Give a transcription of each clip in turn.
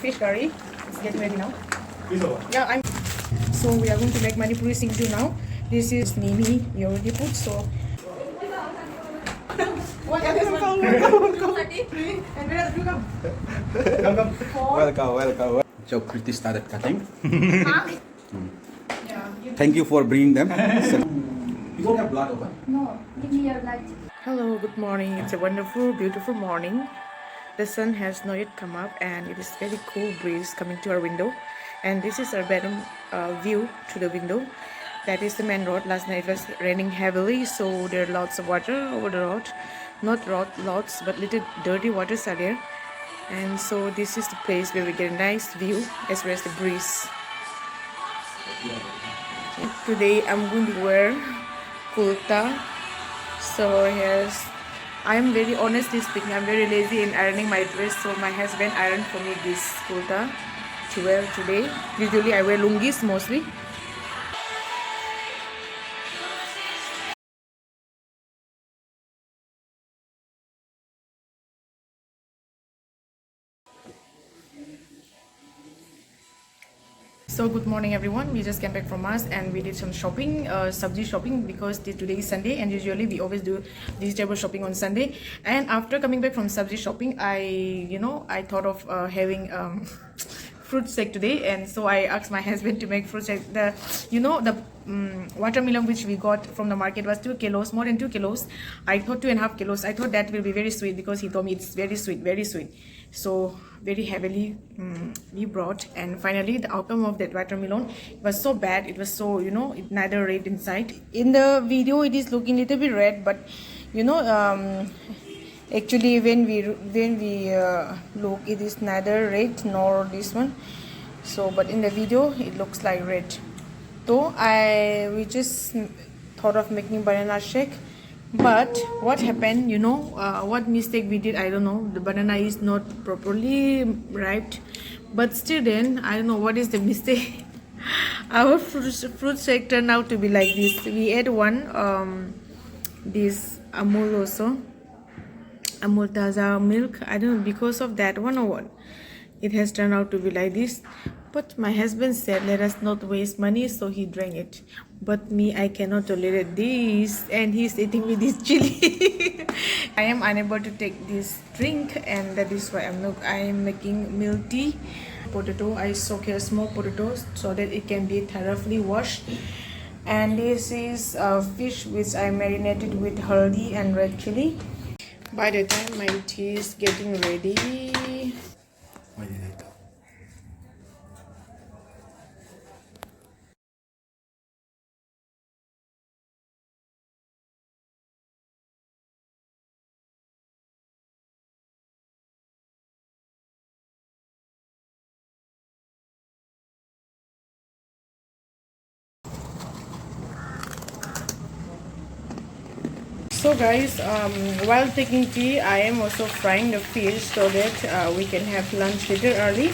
fish curry. It's getting ready now. Yeah, so we are going to make manipuri sinju now. This is Mimi, we already put, so Welcome. So Kriti started cutting. Thank you for bringing them. You don't have blood over? No, give me your light. hello, good morning. It's a wonderful, beautiful morning. The sun has not yet come up and it is very cool breeze coming to our window. And this is our bedroom view through the window. That is the main road. Last night it was raining heavily, so there are lots of water over the road. Not lots, but little dirty waters are there. And so this is the place where we get a nice view as well as the breeze. Today I'm going to wear kurta. So here's, I'm very honestly speaking, I'm very lazy in ironing my dress, so my husband ironed for me this kurta to wear today. Usually I wear lungis mostly. So good morning everyone, we just came back from mass and we did some shopping, sabji shopping, because today is Sunday and usually we always do vegetable shopping on Sunday. And after coming back from sabji shopping, I thought of having fruit shake today, and so I asked my husband to make fruit shake. The watermelon which we got from the market was 2 kilos, more than 2 kilos. I thought 2.5 kilos. I thought that will be very sweet because he told me it's very sweet, very sweet. So very heavily we brought, and finally the outcome of that watermelon was so bad. It was so, it neither red inside. In the video it is looking a little bit red, but actually when we look, it is neither red nor this one. So but in the video it looks like red. So we just thought of making banana shake, but what happened, what mistake we did, I don't know. The banana is not properly ripe, but still then I don't know what is the mistake. Our fruit shake turned out to be like this. We add one this Amul also, Amul Taza milk. I don't know, because of that one or what, it has turned out to be like this. But my husband said let us not waste money, so he drank it. But me, I cannot tolerate this, and he's eating with this chili. I am unable to take this drink, and that is why I am making milk tea. Potato, I soak here small potatoes so that it can be thoroughly washed. And this is fish which I marinated with haldi and red chili. By the time my tea is getting ready, so guys, while taking tea, I am also frying the fish so that we can have lunch later early.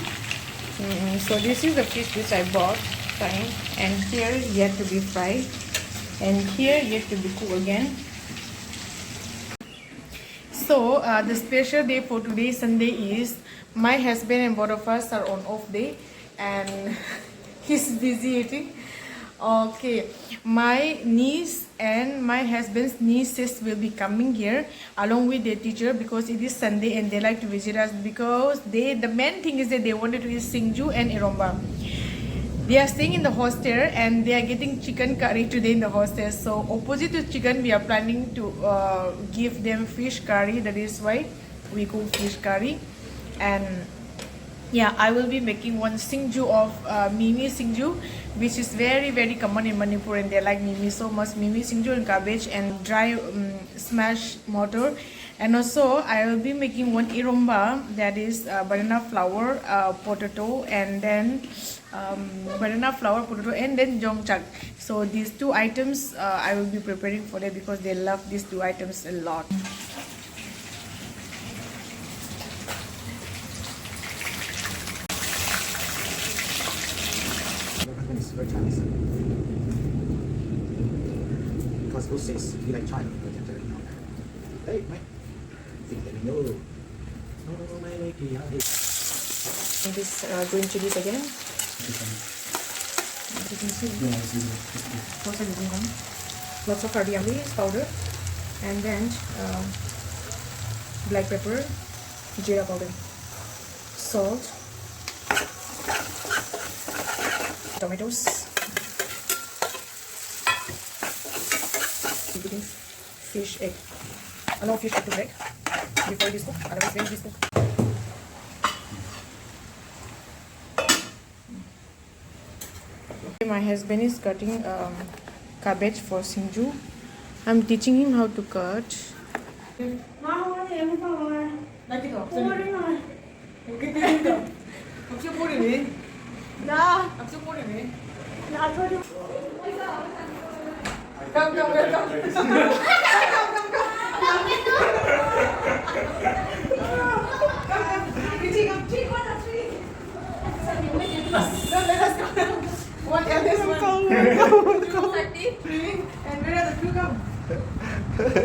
So this is the fish which I bought, fine, and here yet to be fried, and here yet to be cooked again. So the special day for today, Sunday, is my husband and both of us are on off day, and he's busy eating. Okay, my niece and my husband's nieces will be coming here along with their teacher, because it is Sunday and they like to visit us, because the main thing is that they wanted to eat sinju and erumba. They are staying in the hostel and they are getting chicken curry today in the hostel. So opposite to chicken, we are planning to give them fish curry. That is why we cook fish curry. And yeah, I will be making one sinju of Mimi sinju, which is very very common in Manipur, and they like Mimi so much. Mimi sinju and cabbage and dry smashed motor. And also I will be making one erumba, that is banana flour, potato, and then banana flour, potato, and then jongchak. So these two items I will be preparing for them because they love these two items a lot. Very Chinese. Because who says you like China? Hey, mate. Think that we know. No, my lady. This green chilies again. You can see. Also using them. Lots of cardamom powder, and then black pepper, jeera powder, salt, tomatoes, putting fish egg. No fish egg to break before this cook. Otherwise, when this cook. My husband is cutting cabbage for sinju. I'm teaching him how to cut.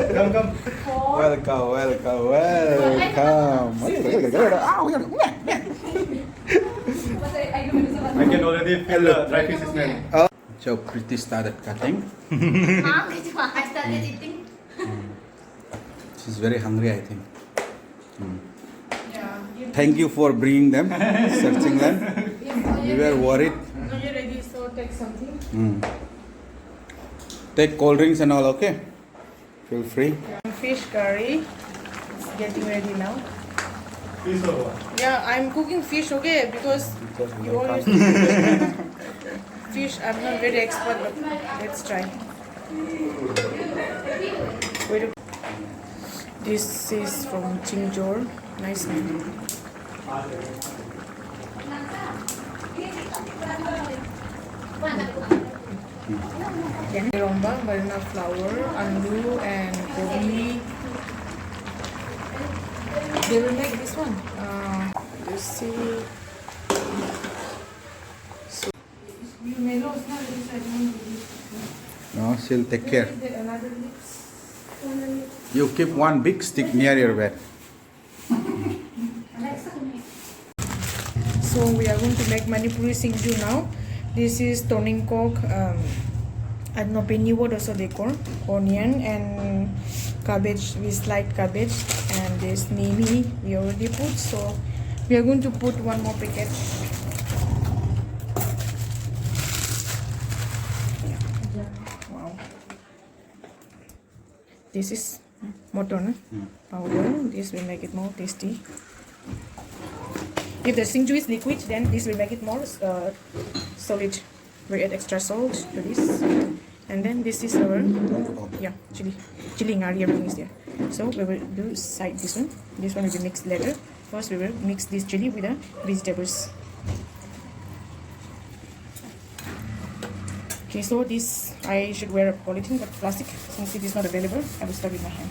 Welcome. I can already feel the dry fish smell. So Pretty started cutting. I started eating. She's very hungry, I think. Thank you for bringing them, searching them. We were worried. Are you ready? So take something. Take cold drinks and all, okay? Feel free. Fish curry. It's getting ready now. Fish or what? Yeah, I'm cooking fish, okay? Because you always fish. I'm not very expert, but let's try. Wait. This is from Chingjor. Nice name. Erumba, banana flour, andu, and gobi. They will make this one. You see. So, you may know it's not this I don't do this. No, she'll take care. Another lips. You keep one big stick near your bed. So we are going to make manipuri sinju now. This is turning cock, I don't know, penny wood also they call, onion and cabbage, we sliced cabbage, and this nimi we already put. So we are going to put one more packet. Wow. This is mutton powder. This will make it more tasty. If the sinju is liquid, then this will make it more solid. We add extra salt to this, and then this is our chili ngari, everything is there. So we will do side this one. This one will be mixed later. First we will mix this chili with the vegetables. Okay, so this I should wear a polythene, but plastic, since it is not available. I will start with my hand.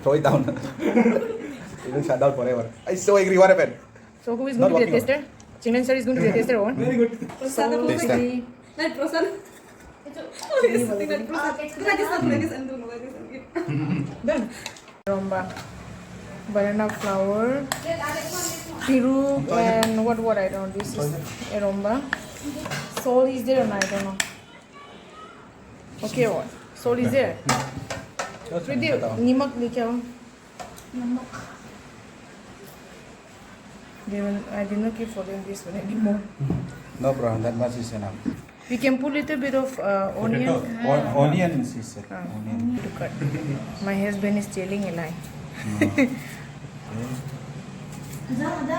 Throw it down. It will shut down forever. I'm so angry. What happened? So who is going to be the taster? Chinman sir is going to be the taster one. Very good. So Taster. Done. Erumba, banana flour, piru, and what I don't know. This is erumba. Salt is there or not? I don't know. Okay, what? Salt is there. Pretty nimak likha. I did not keep following this one anymore. No problem. That much is enough. We can put a little bit of onion. Onion, she said. Onion. To cut. My husband is telling a lie.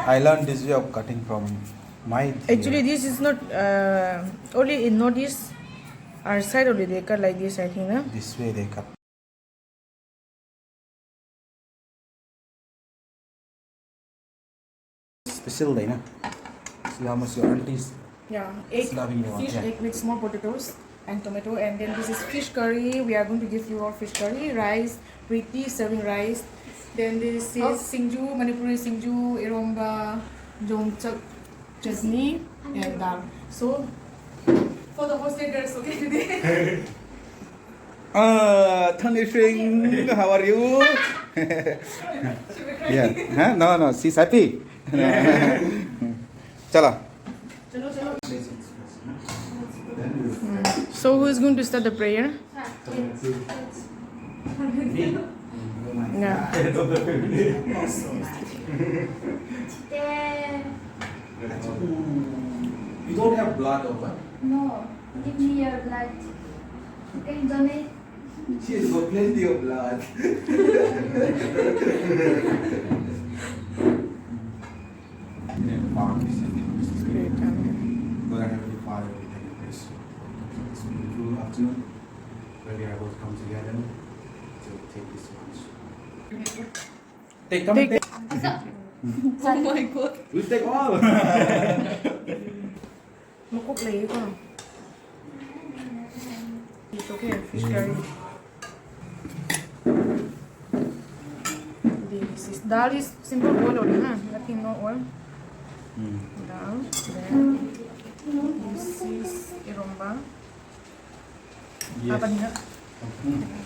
I learned this way of cutting from my Actually, this is not only in Northeast. Our side only they cut like this, I think, no? This way they cut. Special day, na? Your aunties. Yeah, egg, Loving you, fish yeah. egg with small potatoes and tomato, and then this is fish curry. We are going to give you all fish curry, rice, pretty serving rice. Then this is sinju, manipuri sinju, erumba, jongchak, chutney, and dal. So, for the hostel girls, okay today. Tanishing, how are you? Yeah. Huh? No, no, she's happy. Chala. So, who is going to start the prayer? Yeah. You don't have blood over? No, give me your blood. Okay, donate. She has got plenty of blood. But I have to Father, we thank you for this beautiful afternoon where we are able to come together to take this lunch. Take, come and take. Oh my god. We take all. Cook later. It's okay, fish curry. This is dal is simple boil only, huh? Nothing, no oil. Dal. Then this is erumba. Apa ni nak?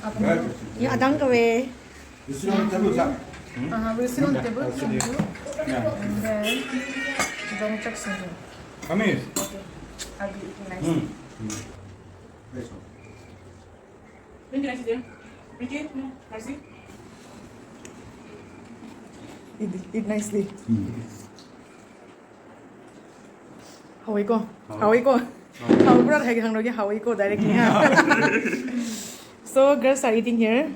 Apa ni? Ya, adang kawe. You sit on the table, sir. We'll sit on the table. Sinju. And then don't check sinju. Come here. Okay. I'll be eating nicely. When can I sit there? Okay, nicely. Eat nicely. Hawai ko. Hawai ko. Hawai ko hai hang logi Hawai ko directly ha. So girls are eating here.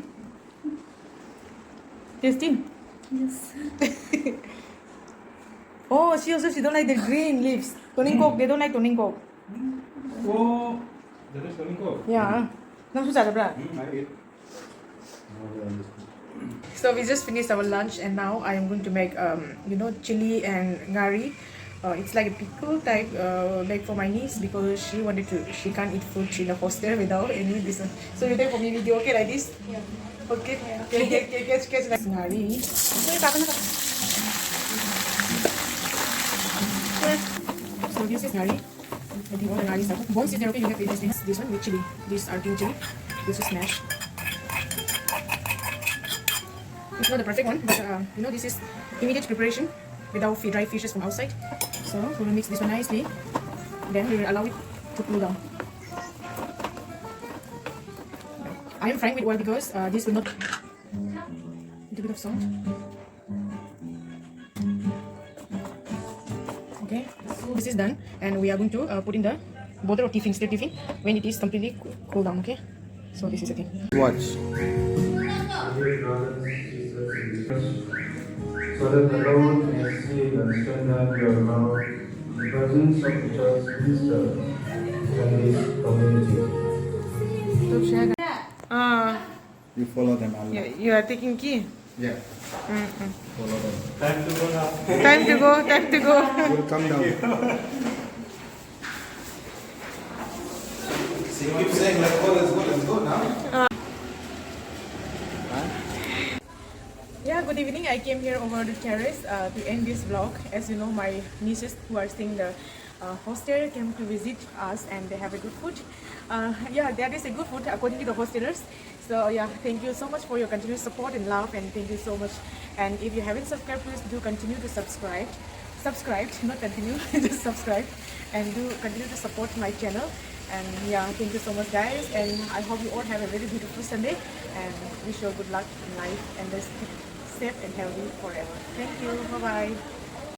Tasty? Yes. Oh, she don't like the green leaves. Toning coke, they don't like toning coke. Oh, that is coming cold. Yeah. Nang susah bra. I eat. So we just finished our lunch and now I am going to make chili and ngari. It's like a pickle type like for my niece because she can't eat food in a hostel without any this one. So you take for me video okay like this? Yeah. Okay. Catch like ngari. So this is ngari. I think all the ngari stuff. Once is there okay, you have this one with chili. This Argentine chili. This is smash. It's not the perfect one, but this is immediate preparation without dry fishes from outside. So we will mix this one nicely. Then we will allow it to cool down. I am frying with oil because this will not. A little bit of salt. Okay, this is done, and we are going to put in the bottle or tiffin, still tiffin, when it is completely cool down. Okay, so this is the thing. Watch. So that the Lord may see and strengthen your love in the presence of the church minister and his community. You follow them all. You are taking key. Yeah. Follow them. Time to go now. Time to go. Time to go. You'll come down. See, keep saying let's go, let's go, let's go now. Yeah, good evening. I came here over the terrace to end this vlog. As you know, my nieces who are staying in the hostel came to visit us and they have a good food. Yeah, that is a good food according to the hostelers. So yeah, thank you so much for your continuous support and love, and thank you so much. And if you haven't subscribed, please do continue to subscribe. Subscribe, not continue, just subscribe, and do continue to support my channel. And yeah, thank you so much guys, and I hope you all have a very beautiful Sunday and wish you all good luck in life and just keep safe and healthy forever. Thank you. Bye bye.